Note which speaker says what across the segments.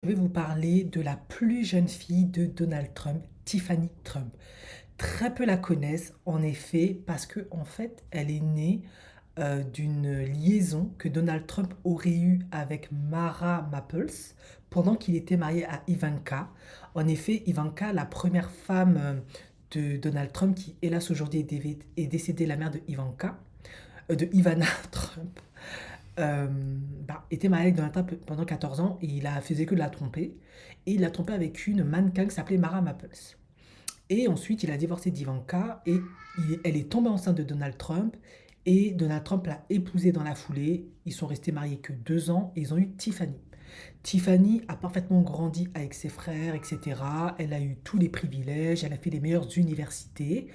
Speaker 1: Je vais vous parler de la plus jeune fille de Donald Trump, Tiffany Trump. Très peu la connaissent, en effet, parce que en fait, elle est née d'une liaison que Donald Trump aurait eue avec Mara Maples pendant qu'il était marié à Ivanka. En effet, Ivanka, la première femme de Donald Trump, qui hélas aujourd'hui est décédée, la mère de Ivanka, de Ivana Trump, euh, était marié avec Donald Trump pendant 14 ans et il a faisait que de la tromper. Et il l'a trompé avec une mannequin qui s'appelait Mara Maples. Et ensuite, il a divorcé d'Ivanka et elle est tombée enceinte de Donald Trump. Et Donald Trump l'a épousée dans la foulée. Ils sont restés mariés que 2 ans et ils ont eu Tiffany. Tiffany a parfaitement grandi avec ses frères, etc. Elle a eu tous les privilèges, elle a fait les meilleures universités.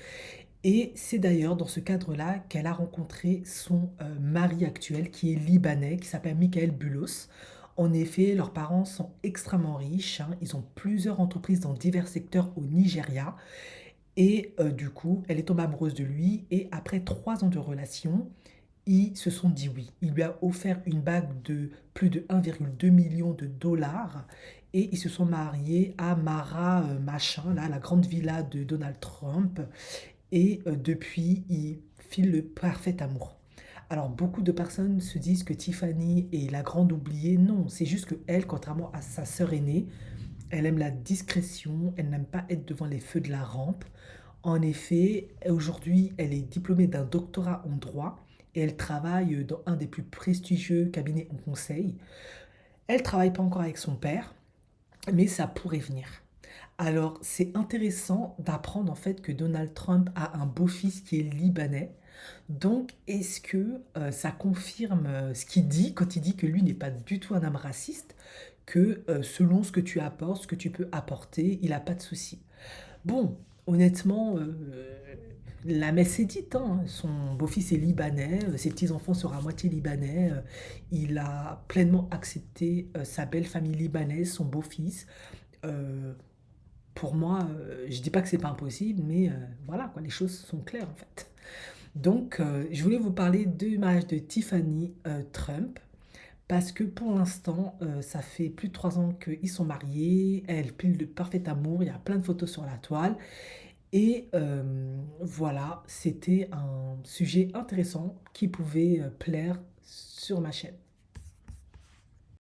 Speaker 1: Et c'est d'ailleurs dans ce cadre-là qu'elle a rencontré son mari actuel qui est libanais, qui s'appelle Michael Bulos. En effet, leurs parents sont extrêmement riches, hein. Ils ont plusieurs entreprises dans divers secteurs au Nigeria. Et du coup, elle est tombée amoureuse de lui. Et après 3 ans de relation, ils se sont dit oui. Il lui a offert une bague de plus de 1,2 million de dollars. Et ils se sont mariés à Mara Machin, là, la grande villa de Donald Trump. Et depuis, ils filent le parfait amour. Alors beaucoup de personnes se disent que Tiffany est la grande oubliée. Non, c'est juste que elle, contrairement à sa sœur aînée, elle aime la discrétion, elle n'aime pas être devant les feux de la rampe. En effet, aujourd'hui, elle est diplômée d'un doctorat en droit et elle travaille dans un des plus prestigieux cabinets en conseil. Elle travaille pas encore avec son père, mais ça pourrait venir. Alors, c'est intéressant d'apprendre en fait que Donald Trump a un beau-fils qui est libanais. Donc, est-ce que ça confirme ce qu'il dit quand il dit que lui n'est pas du tout un homme raciste, que selon ce que tu apportes, ce que tu peux apporter, il n'a pas de souci. Bon, honnêtement, la messe est dite, hein. Son beau-fils est libanais, ses petits-enfants seront à moitié libanais. Il a pleinement accepté sa belle famille libanaise, son beau-fils. Euh, pour moi, je dis pas que c'est pas impossible, mais voilà, quoi, les choses sont claires en fait. Donc, je voulais vous parler du mariage de Tiffany Trump, parce que pour l'instant, ça fait plus de 3 ans qu'ils sont mariés, elle pile de parfait amour, il y a plein de photos sur la toile, et voilà, c'était un sujet intéressant qui pouvait plaire sur ma chaîne.